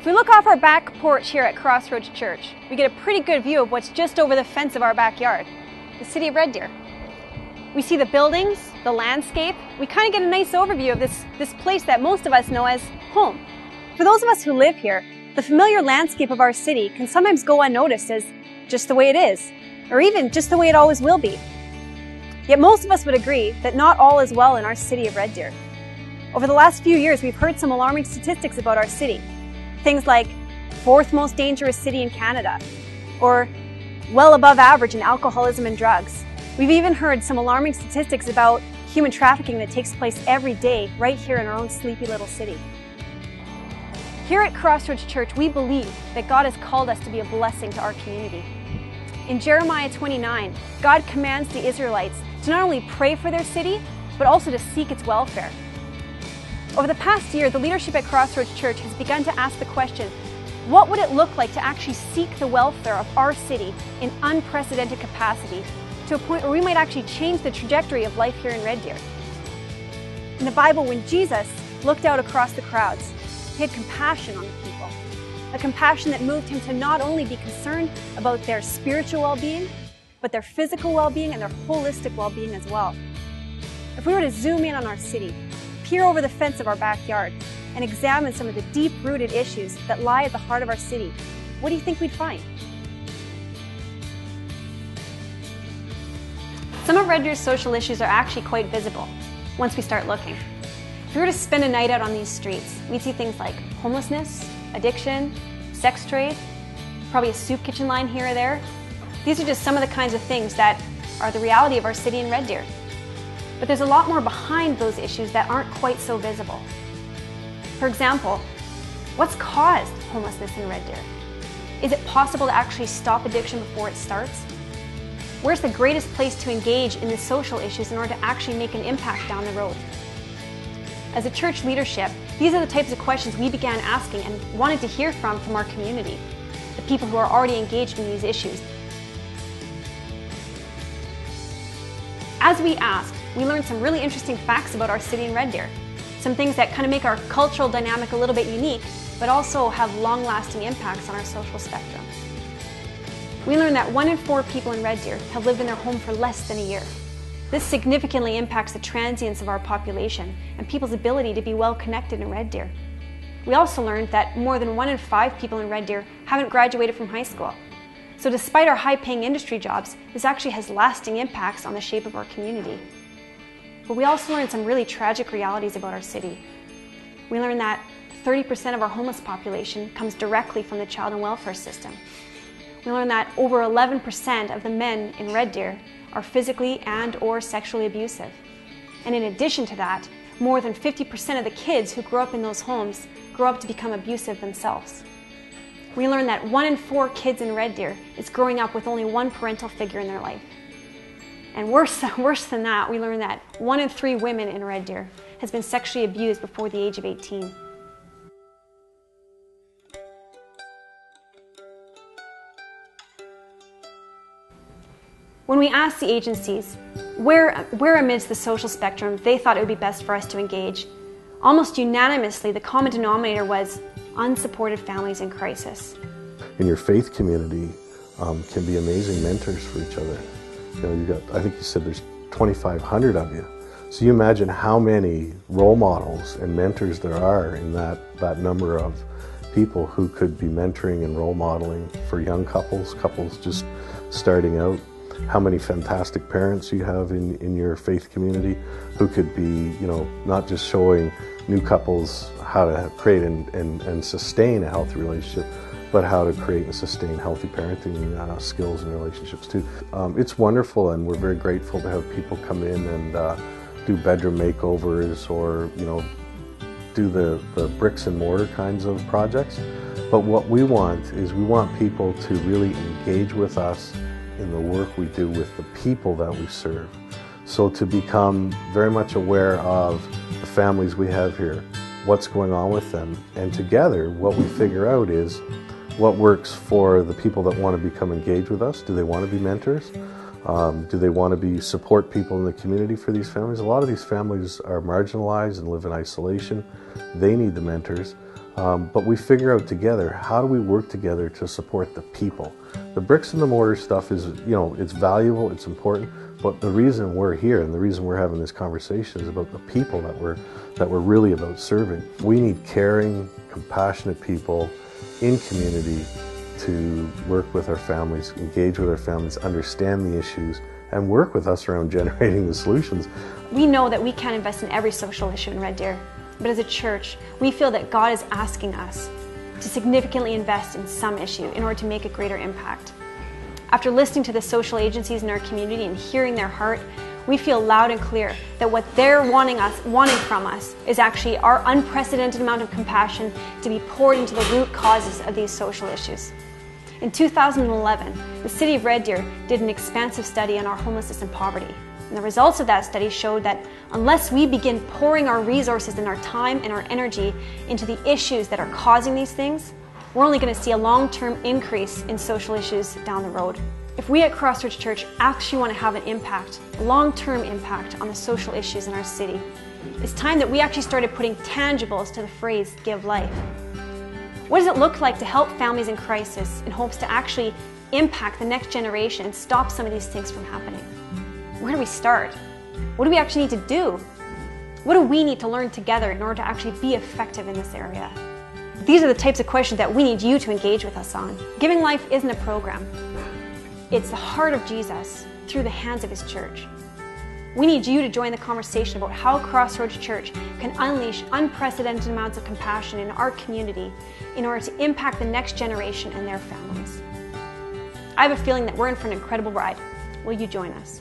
we look off our back porch here at Crossroads Church, we get a pretty good view of what's just over the fence of our backyard, the city of Red Deer. We see the buildings, the landscape. We kind of get a nice overview of this place that most of us know as home. For those of us who live here, the familiar landscape of our city can sometimes go unnoticed as just the way it is, or even just the way it always will be. Yet most of us would agree that not all is well in our city of Red Deer. Over the last few years, we've heard some alarming statistics about our city. Things like fourth most dangerous city in Canada, or well above average in alcoholism and drugs. We've even heard some alarming statistics about human trafficking that takes place every day right here in our own sleepy little city. Here at Crossroads Church, we believe that God has called us to be a blessing to our community. In Jeremiah 29, God commands the Israelites to not only pray for their city, but also to seek its welfare. Over the past year, the leadership at Crossroads Church has begun to ask the question, what would it look like to actually seek the welfare of our city in unprecedented capacity to a point where we might actually change the trajectory of life here in Red Deer? In the Bible, when Jesus looked out across the crowds, he had compassion on the people, a compassion that moved him to not only be concerned about their spiritual well-being, but their physical well-being and their holistic well-being as well. If we were to zoom in on our city, peer over the fence of our backyard, and examine some of the deep-rooted issues that lie at the heart of our city, what do you think we'd find? Some of Red Deer's social issues are actually quite visible once we start looking. If we were to spend a night out on these streets, we'd see things like homelessness, addiction, sex trade, probably a soup kitchen line here or there. These are just some of the kinds of things that are the reality of our city in Red Deer. But there's a lot more behind those issues that aren't quite so visible. For example, what's caused homelessness in Red Deer? Is it possible to actually stop addiction before it starts? Where's the greatest place to engage in the social issues in order to actually make an impact down the road? As a church leadership, these are the types of questions we began asking and wanted to hear from our community, the people who are already engaged in these issues. As we asked, we learned some really interesting facts about our city in Red Deer. Some things that kind of make our cultural dynamic a little bit unique, but also have long-lasting impacts on our social spectrum. We learned that 1 in 4 people in Red Deer have lived in their home for less than a year. This significantly impacts the transience of our population and people's ability to be well connected in Red Deer. We also learned that more than 1 in 5 people in Red Deer haven't graduated from high school. So despite our high-paying industry jobs, this actually has lasting impacts on the shape of our community. But we also learned some really tragic realities about our city. We learned that 30% of our homeless population comes directly from the child and welfare system. We learned that over 11% of the men in Red Deer are physically and/or sexually abusive. And in addition to that, more than 50% of the kids who grow up in those homes grow up to become abusive themselves. We learned that 1 in 4 kids in Red Deer is growing up with only one parental figure in their life. And worse than that, we learned that 1 in 3 women in Red Deer has been sexually abused before the age of 18. When we asked the agencies where amidst the social spectrum they thought it would be best for us to engage, almost unanimously the common denominator was unsupported families in crisis. In your faith community can be amazing mentors for each other. You know, you've got, I think you said there's 2,500 of you. So you imagine how many role models and mentors there are in that number of people who could be mentoring and role modeling for young couples just starting out. How many fantastic parents you have in your faith community who could be, you know, not just showing new couples how to create and sustain a healthy relationship, but how to create and sustain healthy parenting skills and relationships too. It's wonderful, and we're very grateful to have people come in and do bedroom makeovers or, you know, do the bricks and mortar kinds of projects. But what we want is we want people to really engage with us in the work we do with the people that we serve. So to become very much aware of the families we have here, what's going on with them, and together what we figure out is what works for the people that want to become engaged with us. Do they want to be mentors? Do they want to be support people in the community for these families? A lot of these families are marginalized and live in isolation. They need the mentors. But we figure out together, how do we work together to support the people? The bricks and the mortar stuff is, it's valuable, it's important, but the reason we're here and the reason we're having this conversation is about the people that we're really about serving. We need caring, compassionate people in community to work with our families, engage with our families, understand the issues, and work with us around generating the solutions. We know that we can't invest in every social issue in Red Deer, but as a church, we feel that God is asking us to significantly invest in some issue in order to make a greater impact. After listening to the social agencies in our community and hearing their heart, we feel loud and clear that what they're wanting from us is actually our unprecedented amount of compassion to be poured into the root causes of these social issues. In 2011, the City of Red Deer did an expansive study on our homelessness and poverty. And the results of that study showed that unless we begin pouring our resources and our time and our energy into the issues that are causing these things, we're only going to see a long-term increase in social issues down the road. If we at Crossroads Church actually want to have an impact, a long-term impact on the social issues in our city, it's time that we actually started putting tangibles to the phrase, give life. What does it look like to help families in crisis in hopes to actually impact the next generation and stop some of these things from happening? Where do we start? What do we actually need to do? What do we need to learn together in order to actually be effective in this area? These are the types of questions that we need you to engage with us on. Giving Life isn't a program. It's the heart of Jesus through the hands of His church. We need you to join the conversation about how Crossroads Church can unleash unprecedented amounts of compassion in our community in order to impact the next generation and their families. I have a feeling that we're in for an incredible ride. Will you join us?